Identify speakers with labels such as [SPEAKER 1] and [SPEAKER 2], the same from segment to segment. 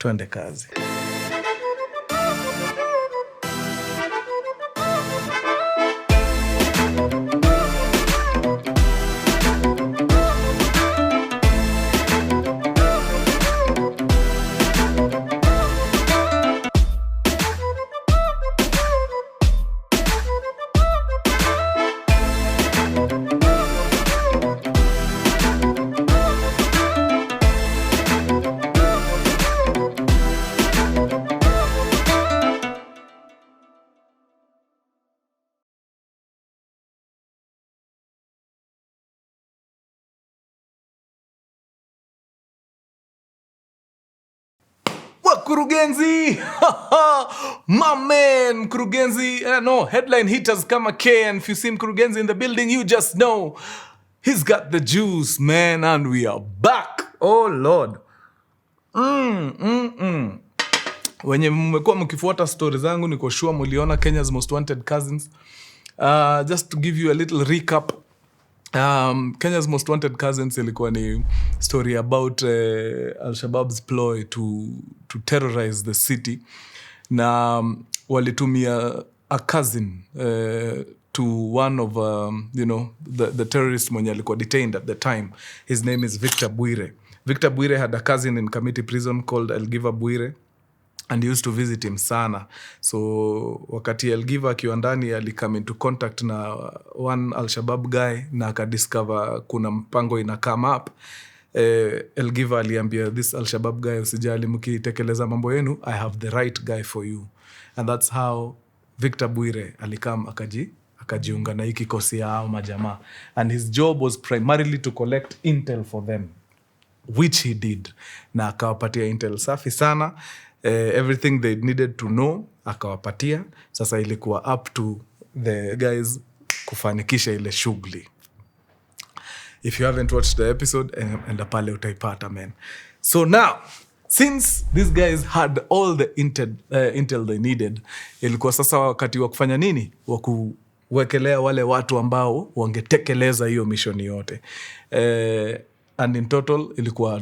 [SPEAKER 1] Twende kazi. Mkurugenzi! My man, Mkurugenzi. No, headline hitters kama K, and if you see Mkurugenzi in the building, you just know he's got the juice, man, and we are back. Oh, Lord. Wenye mmekuwa mkifuata story zangu, niko sure muliona Kenya's Most Wanted Cousins. Just to give you a little recap, Kenya's Most Wanted Cousins ilikuwa ni story about Al-Shabaab's ploy to terrorize the city. Na walitumia a cousin to one of the terrorist mwenye alikuwa detained at the time. His name is Victor Bwire. Victor Bwire had a cousin in Kamiti prison called Elgiva Bwire, and he used to visit him sana. So wakati Elgiva akiwa ndani alikame into contact na one Al-Shabaab guy na akadiscover kuna mpango ina come up. Elgiva aliambia this Al-Shabaab guy, usijali mkitekeleza mambo yenu, I have the right guy for you. And that's how Victor Bwire alikam akajiunga na hii kikosi yao majamaa. And his job was primarily to collect intel for them, which he did. Na akawapatia intel safi sana. Everything they needed to know akawapatia. Sasa ilikuwa up to the guys kufanikisha ile shughuli. If you haven't watched the episode, enda pale utaipata, man. So now, since these guys had all the intel they needed, ilikuwa sasa wakati wa kufanya nini? Wakuwekelea wale watu ambao wangetekeleza hiyo mission yote. And in total ilikuwa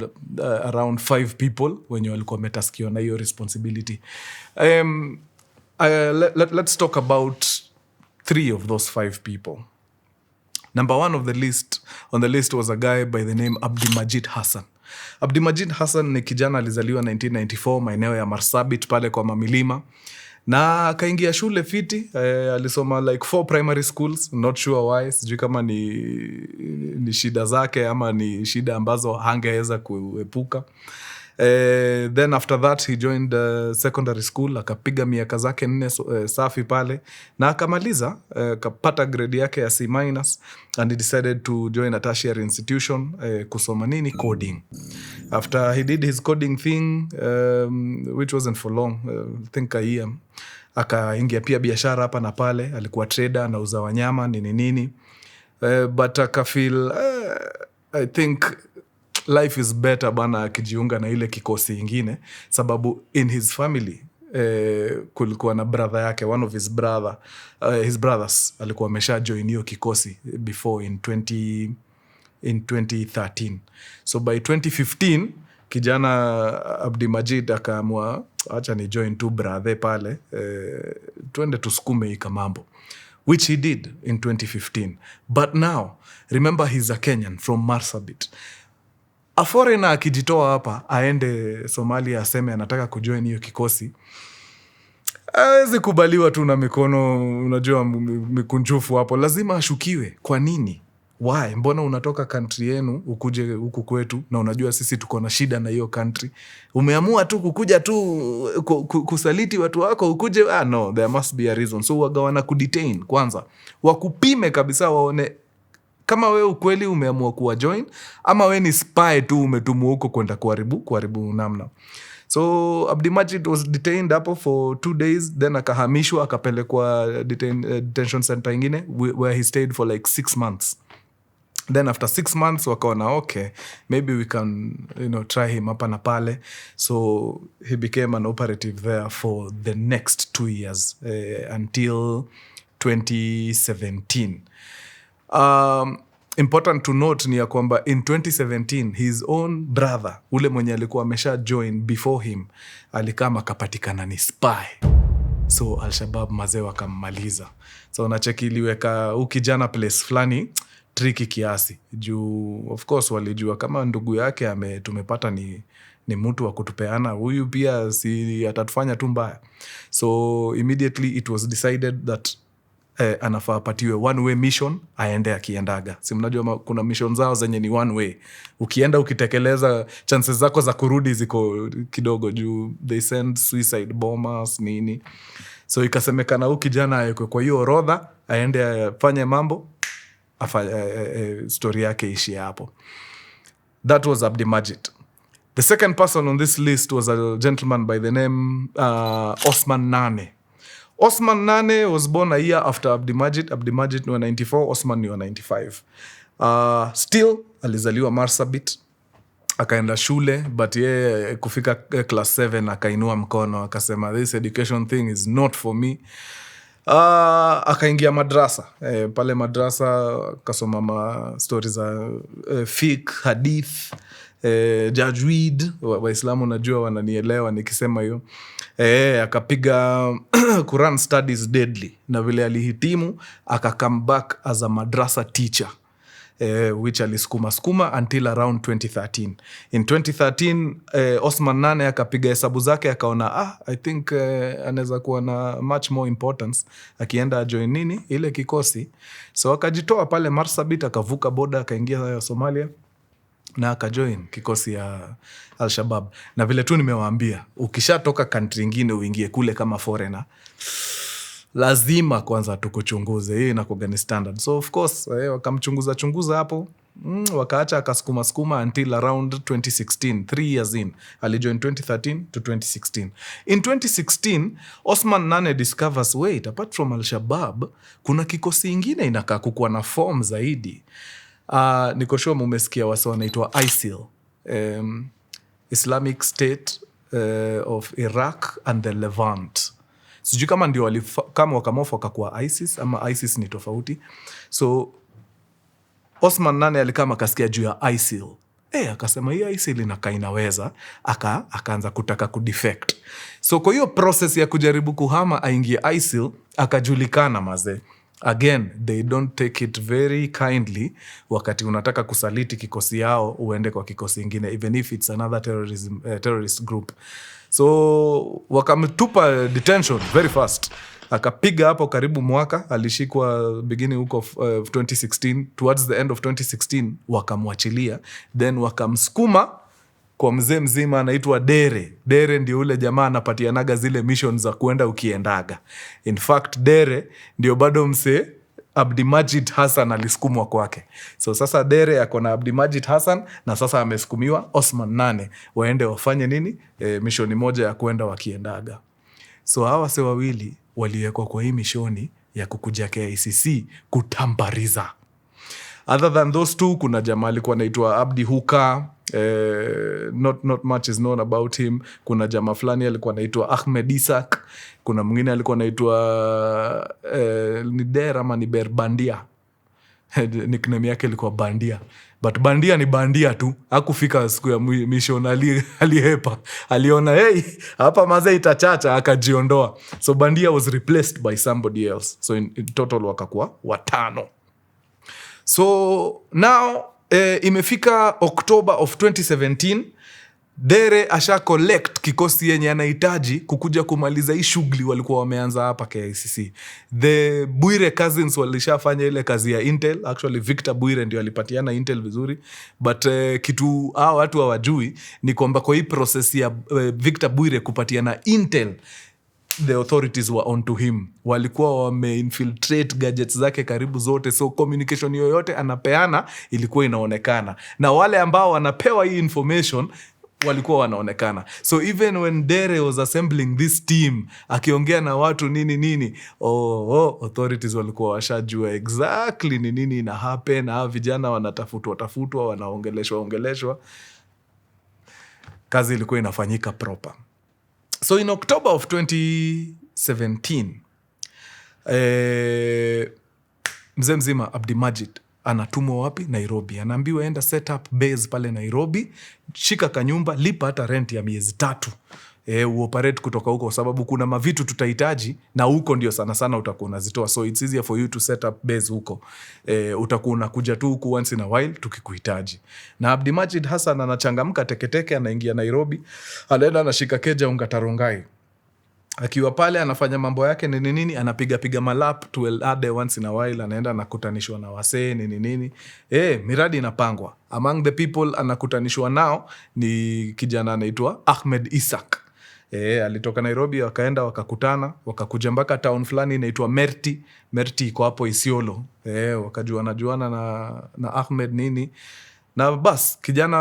[SPEAKER 1] around 5 people wenye walikuwa metaskiwa na hiyo responsibility. Let's talk about 3 of those 5 people. Number 1 on the list was a guy by the name Abdimajid Hassan. Abdimajid Hassan ni kijana alizaliwa 1994 maeneo ya Marsabit pale kwa Mamilima. Na akaingia shule fiti, alisoma like 4 primary schools, not sure why, sijui kama ni shida zake ama ni shida ambazo hangeweza kuepuka. Then after that he joined secondary school, akapiga miaka zake 4 safi pale na akamaliza, akapata grade yake ya C-, and he decided to join a tertiary institution kusoma nini, coding. After he did his coding thing, which wasn't for long, I think a year, akaingia pia biashara hapa na pale, alikuwa trader, anauza wanyama nini. But akafeel I think life is better bana akijiunga na ile kikosi ingine, sababu in his family kulikuwa na brother yake, one of his brothers alikuwa amesha join hiyo kikosi before in 2013. So by 2015 kijana Abdimajid akaamua acha ni join tu brother pale, tuende tusukume hii mambo, which he did in 2015. But now remember, he's a Kenyan from Marsabit. A foreigner akijitoa hapa aende Somalia aseme anataka kujoin hiyo kikosi, hawezi kubaliwa tu na mikono, unajua, mikunjufu hapo. Lazima ashukiwe. Kwa nini? Why? Mbona unatoka country yenu ukuje huku kwetu na unajua sisi tuko na shida na hiyo country? Umeamua tu kukuja tu kusaliti watu wako ukuje? No, there must be a reason. So wagawana kudetain kwanza, wakupime kabisa, waone kama wewe ukweli umeamua kuwa join ama wewe ni spy tu umetumwa huko kwenda kuharibu namna. So Abdimajid was detained hapo for 2 days, then akahamishwa akapelekwa detention center ingine where he stayed for like 6 months. Then after 6 months wakaona okay, maybe we can try him hapa na pale. So he became an operative there for the next 2 years until 2017. important to note ni ya kwamba in 2017 his own brother, ule mwenye alikuwa amesha join before him, alikama kapatikana ni spy. So Al-Shabaab mazee wakammaliza. So nacheki iliweka ukijana place flani tricky kiasi. Juu of course walijua kama ndugu yake tumepata ni mtu wa kutupeana, huyu pia si atatufanya tu mbaya. So immediately it was decided that anafaa apatiwe one way mission, aende akiendaga. Si mnajua kuna mission zao zenye ni one way. Ukienda ukitekeleza, chances zako za kurudi ziko kidogo juu they send suicide bombers nini. So ikasemekana huyu kijana ayekwe kwa hiyo orodha, aende afanye mambo, story yake ishi hapo. That was Abdimajid. The second person on this list was a gentleman by the name Osman Nane. Osman Nane was born a year after Abdimajid. Abdimajid ni wa 94, Osman ni wa 95. Still, alizaliwa Marsabit. Akaenda shule, but ye kufika class 7 akainua mkono, akasema this education thing is not for me. Akaingia madrasa. Pale madrasa kasoma stories za fiqh, hadith, Tajweed. Waislamu najua wananielewa nikisema hiyo. Akapiga Quran studies deadly, na vile alihitimu aka come back as a madrasa teacher, which alisukuma until around 2013. In 2013 Osman Nane akapiga hesabu zake, akaona I think anaweza kuwa na much more importance akienda join nini ile kikosi. So akajitoa pale Marsabit, akavuka boda akaingia Somalia na akajoin kikosi ya Al-Shabaab. Na vile tu nimewaambia, ukishatoka country nyingine uingie kule kama foreigner, lazima kwanza tukuchunguze. Hii inakuwa ni standard. So of course wakamchunguza hapo, wakaacha akasukuma until around 2016, 3 years in. Alijoin 2013 to 2016. In 2016 Osman Nane discovers, wait, apart from Al-Shabaab kuna kikosi ingine inakaa kukuwa na form zaidi. Niko sure mumesikia wasa wanaitwa ISIL, Islamic State of Iraq and the Levant. Sijui kama ndio kama wakamofa wakakuwa ISIS ama ISIS ni tofauti. So Osman Nane alikama kasikia juu ya ISIL. Akasema hii ISIL inakaa inaweza, akaanza kutaka kudefect. So kwa hiyo process ya kujaribu kuhama aingie ISIL, akajulikana mazee. Again, they don't take it very kindly wakati unataka kusaliti kikosi yao uende kwa kikosi ingine, even if it's another terrorist group. So wakamtupa detention very fast. Akapiga hapo karibu mwaka, alishikwa beginning huko of 2016, towards the end of 2016 wakamwachilia, then wakamsukuma kwa mzee mzima anaitwa Dere. Dere ndio ule jamaa anapatianaga zile missions za kuenda ukiendaga. In fact, Dere ndio bado mse Abdimajid Hassan alisukumwa kwake. So sasa Dere ako na Abdimajid Hassan, na sasa amesukumiwa Osman Nane waende wafanye nini? Mishoni moja ya kuenda wakiendaga. So hawa se wawili waliwekwa kwa hii mishoni ya kukuja KICC kutambariza. Other than those two, kuna jamaa alikuwa anaitwa Abdi Huka. Not much is known about him. Kuna jamaa fulani alikuwa anaitwa Ahmed Isak. Kuna mwingine alikuwa anaitwa ni Der ama ni Ber Bandia. Nickname yake ilikuwa Bandia. But Bandia ni Bandia tu. Hakufika siku ya mission, alihepa. Aliona hapa mazee itachacha, akajiondoa. So Bandia was replaced by somebody else. So in total wakakuwa 5. So now imefika October of 2017, Dere asha collect kikosi yenye anahitaji kukuja kumaliza hii shughuli walikuwa wameanza hapa KICC. The Bwire cousins walishafanya ile kazi ya Intel. Actually Victor Bwire ndio alipatiana Intel vizuri, but kitu watu hawajui ni kwamba kwa hii process ya Victor Bwire kupatiana Intel, the authorities were on to him. Walikuwa wameinfiltrate gadgets zake karibu zote, so communication yoyote anapeana ilikuwa inaonekana, na wale ambao wanapewa hii information walikuwa wanaonekana. So even when Dere was assembling this team, akiongea na watu nini, authorities walikuwa washajua exactly ni nini ina happen, na vijana wanatafutwa, wanaongeleshwa. Kazi ilikuwa inafanyika proper. So in October of 2017, mzee mzima Abdimajid anatumwa wapi? Nairobi. Anaambiwa enda set up base pale Nairobi, shika kanyumba, lipa hata rent ya miezi 3. Uoperate kutoka huko sababu kuna mavitu tutahitaji na huko ndio sana sana utakuwa unazitoa. So it's easier for you to set up base huko. Utakuwa unakuja tu huku once in a while tukikuhitaji. Na Abdimajid Hassan anachangamka teketeke, anaingia Nairobi, anaenda anashika keja Ongatarongai. Akiwa pale anafanya mambo yake nini, anapiga malap to Elade once in a while, anaenda anakutanishwa na wasee nini. Miradi inapangwa. Among the people anakutanishwa nao ni kijana anaitwa Ahmed Isaac. Alitoka Nairobi, wakaenda wakakutana, wakakuja mpaka town fulani inaitwa Merti. Merti iko hapo Isiolo. Wakajuana na Ahmed nini. Na bas kijana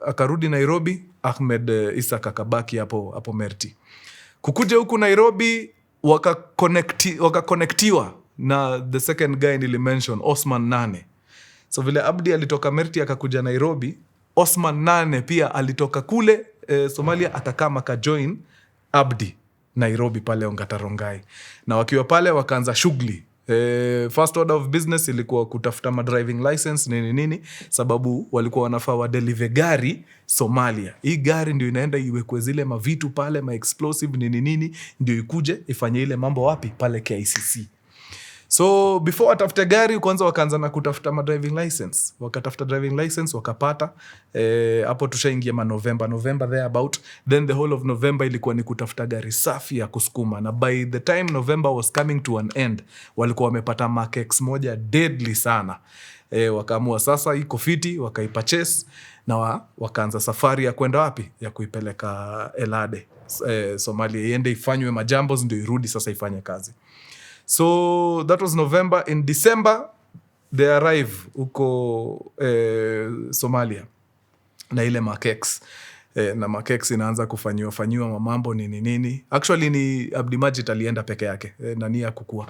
[SPEAKER 1] akarudi Nairobi, Ahmed Isaac akabaki hapo Merti. Kukuja huku Nairobi wakakonektiwa na the second guy nilimention, Osman Nane. So vile Abdi alitoka Merti akakuja Nairobi, Osman Nane pia alitoka kule Somalia akakama kajoin Abdi Nairobi pale Ongatarongai. Na wakiwa pale wakaanza shughuli. First order of business ilikuwa kutafuta driving license nini, sababu walikuwa wanafaa wadeliver gari Somalia. Hii gari ndio inaenda iwekwe zile mavitu pale, explosive nini, ndio ikuje ifanye ile mambo wapi? Pale KICC. So before watafute gari kwanza wakaanza na kutafuta driving license. Wakatafuta driving license wakapata. Hapo tushaingia November there about. Then the whole of November ilikuwa ni kutafuta gari safi ya kusukuma. Na by the time November was coming to an end, walikuwa wamepata Mark X moja deadly sana. Wakaamua sasa iko fiti, wakaipurchase na wakaanza safari ya kwenda wapi? Ya kuipeleka Elade, Somalia, iende ifanywe majambo ndio irudi sasa ifanye kazi. So that was November. In December they arrive huko Somalia na ile Mark X. Na Mark X inaanza kufanyiwa mambo nini. Actually ni Abdimajid alienda peke yake. Nani hakukua?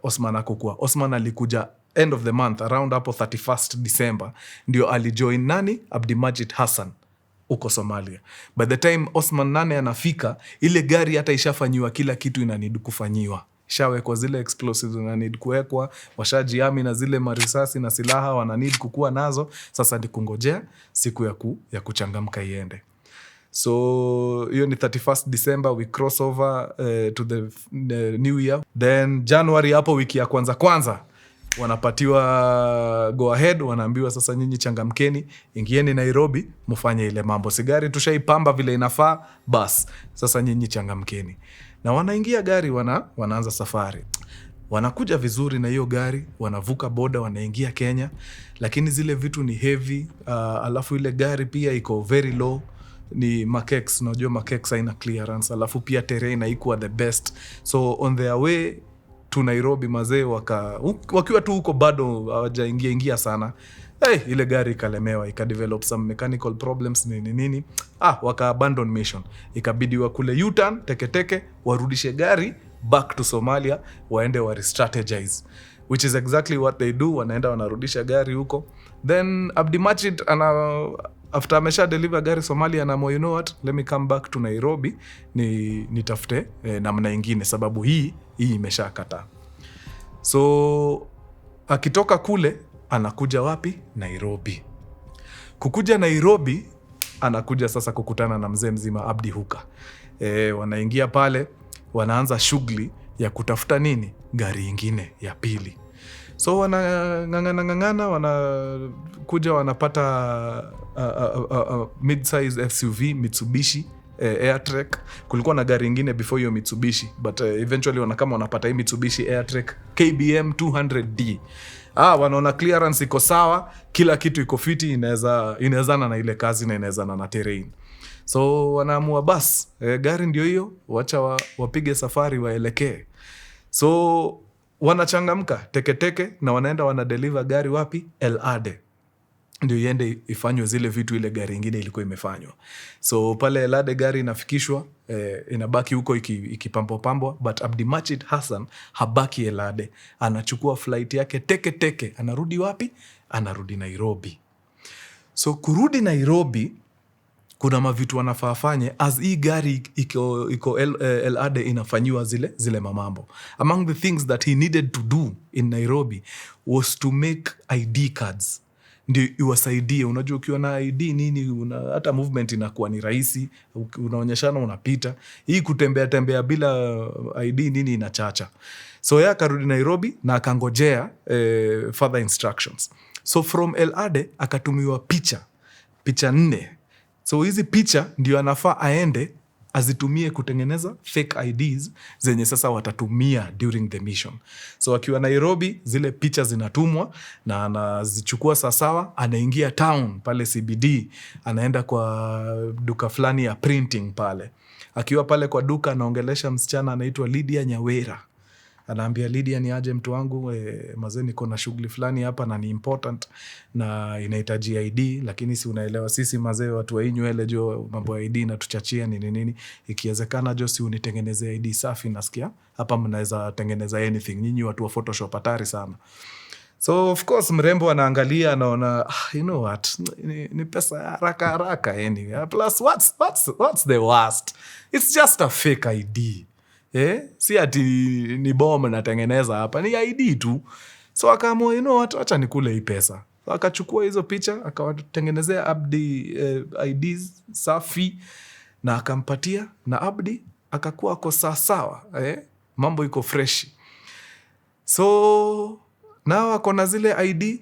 [SPEAKER 1] Osman hakukua. Osman alikuja end of the month around hapo 31st December ndio alijoin nani? Abdimajid Hassan huko Somalia. By the time Osman Nane anafika, ile gari hata ishafanyiwa kila kitu inanidi kufanyiwa. Shawekwa zile explosives wananid kuwekwa, washajiami na zile marisasi na silaha wananid kukua nazo. Sasa ni kungojea siku ya kuchangamka iende. So hiyo ni 31st December, we cross over to the new year. Then January hapo wiki ya kwanza wanapatiwa go ahead, wanaambiwa sasa nyinyi changamkeni, ingieni Nairobi mfanye ile mambo. Sigari tushaipamba vile inafaa, bas sasa nyinyi changamkeni. Na wanaingia gari, wanaanza safari. Wanakuja vizuri na hiyo gari, wanavuka boda, wanaingia Kenya, lakini zile vitu ni heavy. Alafu ile gari pia iko very low, ni Mark X, unajua Mark X haina clearance, alafu pia terrain haikuwa the best. So on their way to Nairobi mazee wakiwa tu huko bado hawajaingia sana. Ile gari ikalemewa, ikadevelop some mechanical problems nini. Waka abandon mission. Ikabidi wakule U-turn teke warudishe gari back to Somalia, waende wa re-strategize, which is exactly what they do. Wanaenda wanarudisha gari huko. Then Abdimajid after amesha deliver gari Somalia na you know what, let me come back to Nairobi nitafute namna ingine sababu hii imesha kata. So akitoka kule anakuja wapi? Nairobi. Kukuja Nairobi anakuja sasa kukutana na mzee mzima Abdi Huka. Wanaingia pale, wanaanza shughuli ya kutafuta nini? Gari ingine ya pili. So wanang'ang'ana wanakuja wanapata mid-size SUV Mitsubishi Airtrek. Kulikuwa na gari ingine before hiyo Mitsubishi, but eventually wanapata hii Mitsubishi Airtrek KBM 200D. Wanaona clearance iko sawa, kila kitu iko fiti, inawezana na ile kazi na inawezana na terrain. So wanaamua bas, gari ndio hiyo, wacha wapige safari waelekee. So wanachangamka teke na wanaenda wanadeliver gari wapi? Elade. Ndio iende ifanywe zile vitu ile gari ingine ilikuwa imefanywa. So pale Elade gari inafikishwa, inabaki huko ikipambwa, but Abdimajid Hassan habaki Elade. Anachukua flight yake teke. Anarudi wapi? Anarudi Nairobi. So kurudi Nairobi, kuna mavitu wanafafanye as hii gari iko El-Ade inafanyiwa zile mamambo. Among the things that he needed to do in Nairobi was to make ID cards. Ndio iwasaidie. Unajua ukiwa na ID nini, hata movement inakuwa ni rahisi, unaonyeshana unapita. Hii kutembea bila ID nini inachacha. So yeye akarudi Nairobi na akangojea further instructions. So from El-Ade akatumiwa picha 4. So hizi picha ndio anafaa aende azitumie kutengeneza fake IDs zenye sasa watatumia during the mission. So akiwa Nairobi zile picha zinatumwa na anazichukua sasawa, anaingia town pale CBD, anaenda kwa duka fulani ya printing pale. Akiwa pale kwa duka anaongelesha msichana anaitwa Lydia Nyawera. Anaambia Lydia, ni aje mtu wangu, mazee niko na shughuli fulani hapa na ni important na inahitaji ID, lakini si unaelewa sisi mazee watu wa hii nywele jo mambo ya ID na tuchachia nini. Ikiwezekana jo si unitengeneze ID safi, nasikia hapa mnaweza tengeneza anything. Nyinyi watu wa Photoshop hatari sana. So of course mrembo anaangalia anaona you know what, ni pesa haraka anyway. Plus what's the worst? It's just a fake ID. Si ati ni bomba natengeneza hapa, ni ID tu. So akaamua, you know what, acha nikule hii pesa. So akachukua hizo picha, akawatengenezea Abdi IDs safi na akampatia, na Abdi akakuwa ako sawa. Mambo iko fresh. So nao ako na zile ID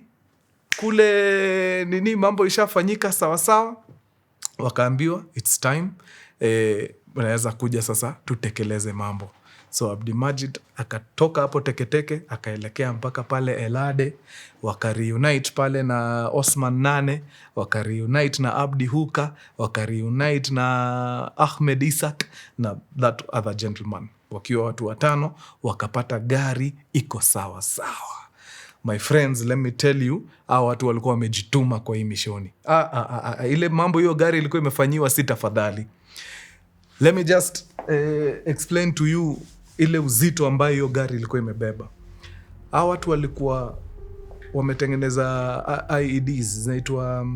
[SPEAKER 1] kule nini, mambo ishafanyika sawa. Wakaambiwa it's time, unaweza kuja sasa tutekeleze mambo. So Abdi Majid akatoka hapo Teketeke akaelekea mpaka pale El-Ade, wakareunite pale na Osman Nane, wakareunite na Abdi Huka, wakareunite na Ahmed Isak na that other gentleman. Wakiwa watu 5 wakapata gari iko sawa. My friends, let me tell you, hao watu walikuwa wamejituma kwa hii mishoni. Ile mambo hiyo gari ilikuwa imefanyiwa si tafadhali. Let me just explain to you ile uzito ambayo hiyo gari ilikuwa imebeba. Hao watu walikuwa wametengeneza IEDs zinaitwa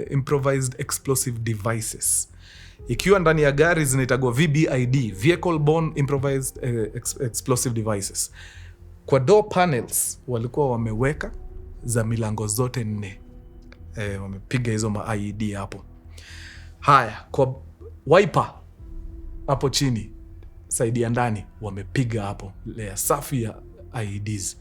[SPEAKER 1] improvised explosive devices. Ikiwa ndani ya gari zinaitagwa VBID, vehicle borne improvised explosive devices. Kwa door panels walikuwa wameweka za milango zote 4. Wamepiga hizo ma IED hapo. Haya, kwa wiper hapo chini saidi ya ndani wamepiga hapo layer safi ya IEDs.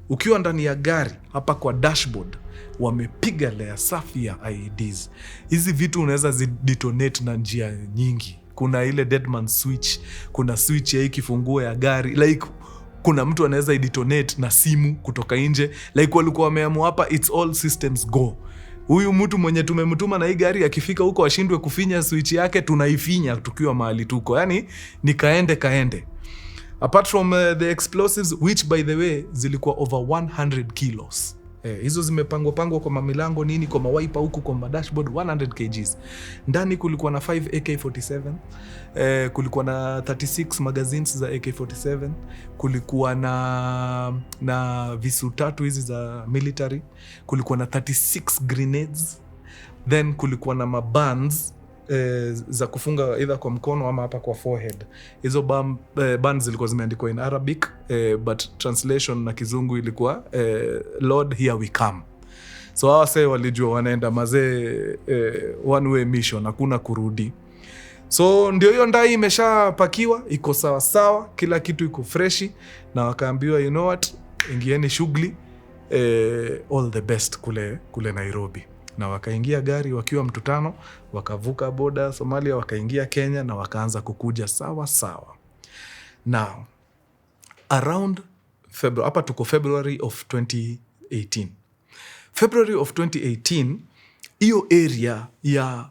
[SPEAKER 1] Ukiwa ndani ya gari hapa kwa dashboard wamepiga layer safi ya IEDs. Hizi vitu unaweza zidetonate na njia nyingi. Kuna ile deadman switch, kuna switch ya hii kifunguo ya gari, like kuna mtu anaweza idetonate na simu kutoka nje, like walikuwa wameamua hapa it's all systems go. Huyu mtu mwenye tumemtuma na hii gari akifika huko ashindwe kufinya switch yake, tunaifinya tukiwa mahali tuko. Yani ni kaende. Apart from the explosives, which by the way zilikuwa over 100 kilos. Hizo zimepangwa kwa mamilango nini, kwa mawaipa huku kwa madashboard, 100 kgs. Ndani kulikuwa na 5 AK47, kulikuwa na 36 magazines za AK47, kulikuwa na visu 3 hizi za military, kulikuwa na 36 grenades, then kulikuwa na mabands za kufunga either kwa mkono ama hapa kwa forehead. Hizo bands zilikuwa zimeandikwa in Arabic, but translation na Kizungu ilikuwa Lord here we come. So hawa sasa walijua wanaenda mazee one way mission, hakuna kurudi. So ndio hiyo ndai imeshapakiwa, iko sawa, kila kitu iko freshi, na wakaambiwa you know what, ingieni shughuli, all the best kule Nairobi. Na wakaingia gari wakiwa mtu 5, wakavuka boda Somalia, wakaingia Kenya na wakaanza kukuja sawa. Now, around February, hapa tuko February of 2018. February of 2018, hiyo area ya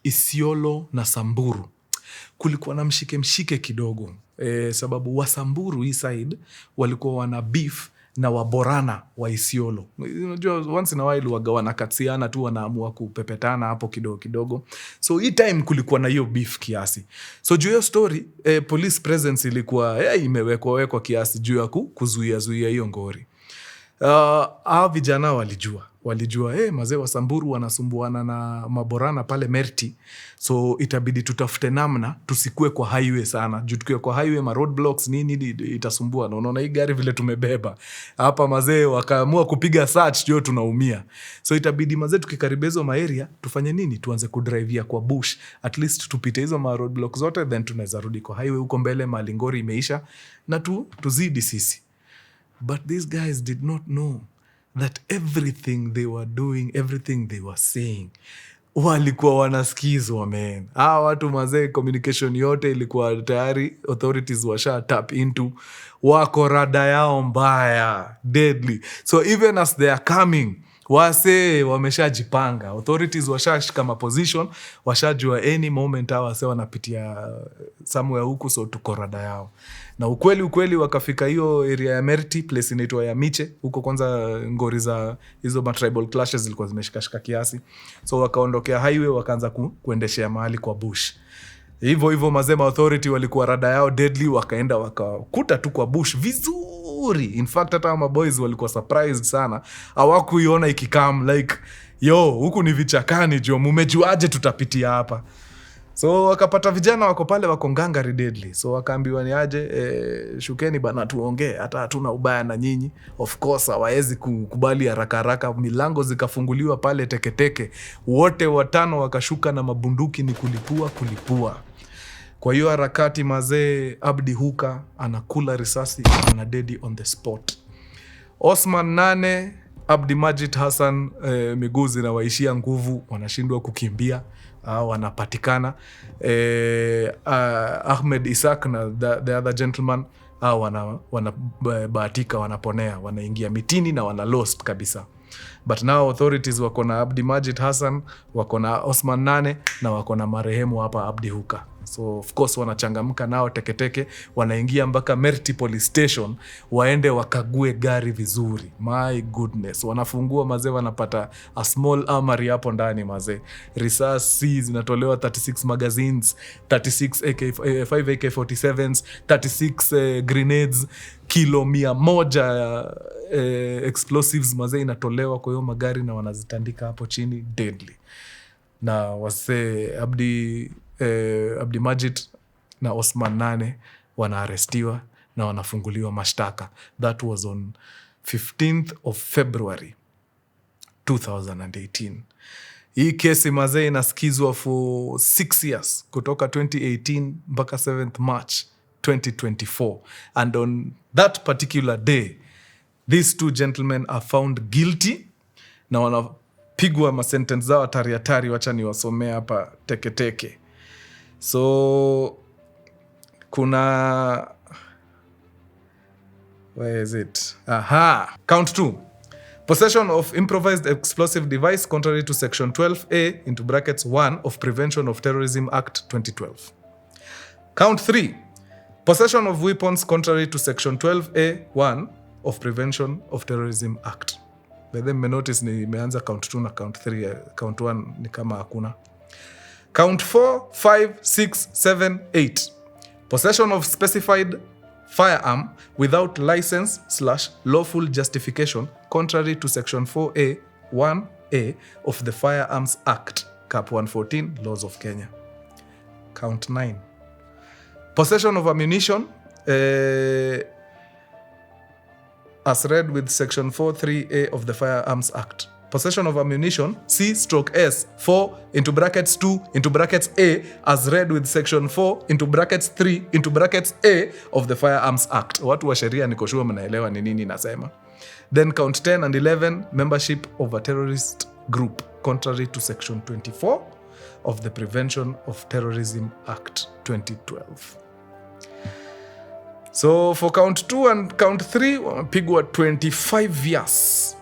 [SPEAKER 1] Isiolo na Samburu kulikuwa na mshike kidogo, sababu wa Samburu hii side walikuwa wana beef na Waborana wa Isiolo. Unajua once in a while wagawana katsiana tu, wanaamua kupepetana hapo kidogo. So hii time kulikuwa na hiyo beef kiasi. So juu ya story, police presence ilikuwa imewekwa kiasi juu ya kuzuia hiyo ngori. Hao vijana walijua walijua mazee wa Samburu wanasumbuana na maborana pale Merti, so itabidi tutafute namna tusikue kwa highway sana. Juu tukiwa kwa highway ma roadblocks nini itasumbua. Na unaona hii gari vile tumebeba hapa, mazee wakaamua kupiga search, jo tunaumia. So itabidi mazee tukikaribia hizo area tufanye nini, tuanze kudrivea kwa bush, at least tupite hizo ma roadblocks zote, then tunaweza rudi kwa highway huko mbele malingori imeisha na tuzidi sisi. But these guys did not know that everything they were doing, everything they were saying, walikuwa wanasikizwa, man. Watu mazee, communication yote ilikuwa tayari authorities washa tap into, wako rada yao mbaya, deadly. So even as they are coming, wase wameshajipanga, authorities washashika ma position, washajua any moment wase wanapitia somewhere huku, so tuko rada yao. Na ukweli wakafika hiyo area ya Merti, place inaitwa ya Miche huko. Kwanza ngori za hizo ma tribal clashes zilikuwa zimeshikashika kiasi, so wakaondokea highway wakaanza kuendeshea mahali kwa bush. Hivyo mazema authority walikuwa rada yao deadly, wakaenda wakakuta tu kwa bush vizuri. In fact hata ma boys walikuwa surprised sana, hawakuiona ikikam, like huku ni vichakani jo, mumejuaje tutapitia hapa? So wakapata vijana wako pale wako ngangari deadly, so wakaambiwa ni aje, shukeni bana tuongee, hata hatuna ubaya na nyinyi. Of course hawezi kukubali haraka. Milango zikafunguliwa pale teketeke, wote watano wakashuka na mabunduki, ni kulipua. Kwa hiyo harakati mazee, Abdi Huka anakula risasi, ana dedi on the spot. Osman 8, Abdi Majid Hassan miguu zinawaishia nguvu, wanashindwa kukimbia, wanapatikana. Ahmed Isaac na the other gentleman wanabahatika, wanaponea, wanaingia mitini na wana lost kabisa. But now authorities wako na Abdi Majid Hassan, wako na Osman 8 na wako na marehemu hapa Abdi Huka. So of course wanachangamka nao teketeke, wanaingia mpaka Merti police station, waende wakague gari vizuri. My goodness, wanafungua mazee, wanapata a small armory hapo ndani mazee. Risasi zinatolewa 36 magazines, 36 5 AK-47s, 36 grenades, kilo 100 explosives mazee inatolewa kwa hiyo magari, na wanazitandika hapo chini deadly. Na wase Abdi Majid na Osman 8 wanaarestiwa na wanafunguliwa mashtaka. That was on 15th of February 2018. Hii kesi mazee inasikizwa for 6 years, kutoka 2018 mpaka 7th March 2024. And on that particular day, these two gentlemen are found guilty na wanapigwa masentence zao hatari. Wacha niwasomea hapa teketeke. So kuna, where is it? Count 2. Possession of improvised explosive device contrary to section 12A into brackets 1 of Prevention of Terrorism Act 2012. Count 3. Possession of weapons contrary to section 12A1 of Prevention of Terrorism Act. By then me notice nimeanza count 2 na count 3. Count 1 ni kama hakuna. Count 4, 5, 6, 7, 8. Possession of specified firearm without license/lawful justification contrary to section 4A 1A of the Firearms Act, Cap 114, Laws of Kenya. Count 9. Possession of ammunition as read with section 43A of the Firearms Act. Possession of ammunition C/S 4 into brackets 2 into brackets A as read with section 4 into brackets 3 into brackets A of the Firearms Act. Watu wa sheria niko sure mnaelewa ni nini nasema. Then count 10 and 11, membership of a terrorist group contrary to section 24 of the Prevention of Terrorism Act 2012. So for count 2 and count 3 wamepigwa 25 years.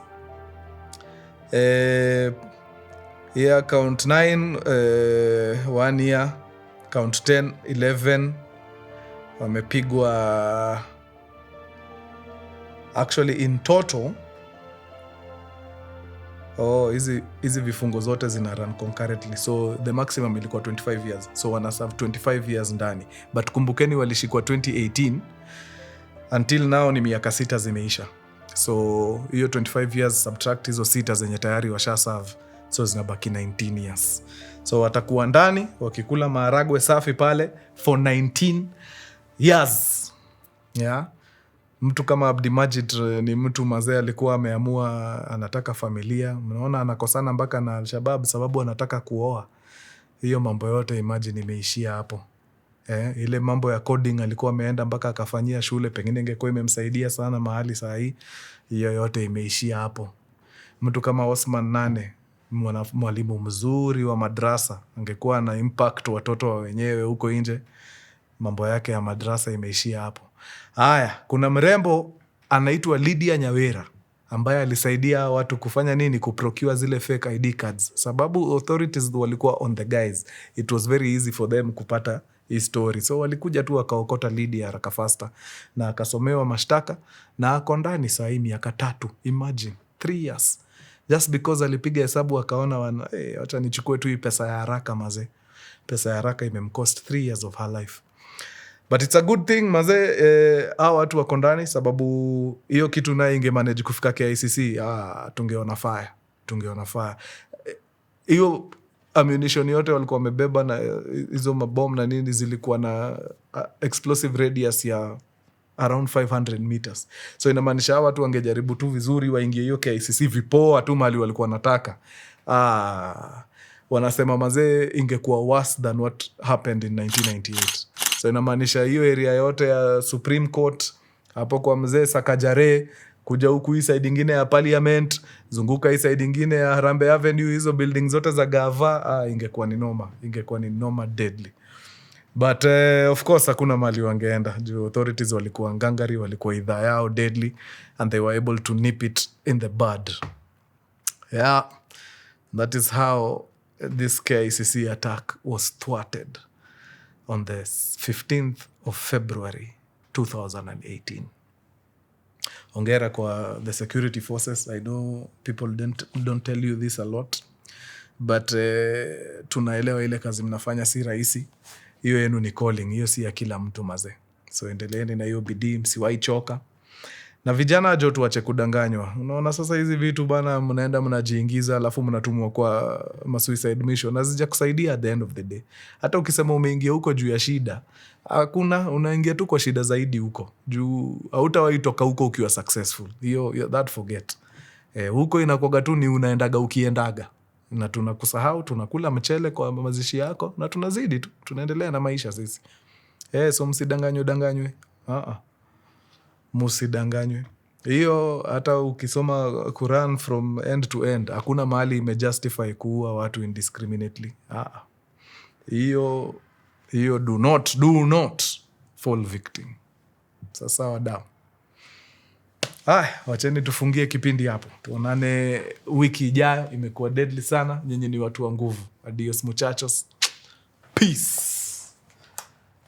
[SPEAKER 1] Yeah, count 9 1 year, count 10 11 wamepigwa, actually in total hizi vifungo zote zina run concurrently, so the maximum ilikuwa 25 years, so wana serve 25 years ndani. But kumbukeni walishikwa 2018, until now ni miaka 6 zimeisha. So hiyo 25 years subtract hizo 6 zenye tayari washa serve, so zinabaki 19 years. So watakuwa ndani wakikula maharagwe safi pale for 19 years. Yeah. Mtu kama Abdimajid ni mtu mazee alikuwa ameamua anataka familia. Mnaona anakosana mpaka na Al-Shabaab sababu anataka kuoa. Hiyo mambo yote imagine imeishia hapo. Ile mambo ya coding alikuwa ameenda mpaka akafanyia shule, pengine ingekuwa imemsaidia sana mahali saa hii. Hiyo yote imeishia hapo. Mtu kama Osman Nane, mwalimu mzuri wa madrasa, angekuwa na impact watoto wa wenyewe huko nje. Mambo yake ya madrasa imeishia hapo. Haya, kuna mrembo anaitwa Lydia Nyawera ambaye alisaidia watu kufanya nini? Kuprocure zile fake ID cards. Sababu authorities walikuwa on the guys. It was very easy for them kupata hii story. So walikuja tu wakaokota Lydia haraka faster na akasomewa mashtaka na ako ndani saa hii miaka 3. Imagine 3 years. Just because alipiga hesabu akaona acha nichukue tu hii pesa ya haraka mazee. Pesa ya haraka imemcost 3 years of her life. But it's a good thing mazee, hao watu wako ndani sababu hiyo kitu naye ingemanage kufika KICC, tungeona fire. Hiyo ammunition yote walikuwa wamebeba na hizo mabomu na nini zilikuwa na explosive radius ya around 500 meters. So inamaanisha hao watu wangejaribu tu vizuri waingie hiyo KICC vipoa tu mali walikuwa nataka. Wanasema mazee ingekuwa worse than what happened in 1998. So inamaanisha hiyo area yote ya Supreme Court, hapo kwa mzee Sakajare, kuja huku hii side ingine ya Parliament, zunguka hii side ingine ya Harambee Avenue, hizo building zote za gava, ingekuwa ni noma deadly. But of course hakuna mali wangeenda. Authorities walikuwa ngangari, walikuwa idhaa yao deadly, and they were able to nip it in the bud. Yeah, that is how this KICC attack was thwarted on the 15th of February 2018. Hongera kwa the security forces. I know people don't tell you this a lot, but tunaelewa ile kazi mnafanya si rahisi. Hiyo yenu ni calling, hiyo si ya kila mtu mazee. So endeleeni na hiyo bidii, msiwahi choka. Na vijana jo tuache kudanganywa. Unaona sasa hizi vitu bana, mnaenda mnajiingiza alafu mnatumwa kwa suicide mission. Hazija kusaidia at the end of the day. Hata ukisema umeingia huko juu ya shida, hakuna, unaingia tu kwa shida zaidi huko. Juu hautawahi toka huko ukiwa successful. Hiyo that forget. Huko inakuwaga tu ni unaendaga ukiendaga. Na tunakusahau, tunakula mchele kwa mazishi yako na tunazidi tu, tunaendelea na maisha sisi. So msidanganywe. Musidanganywe. Hiyo hata ukisoma Quran from end to end, hakuna mahali imejustify kuua watu indiscriminately. Hiyo do not fall victim. Sasa wadau. Wacheni tufungie kipindi hapo. Tuonane wiki ijayo, imekuwa deadly sana. Nyinyi ni watu wa nguvu. Adios muchachos. Peace.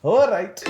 [SPEAKER 1] All right.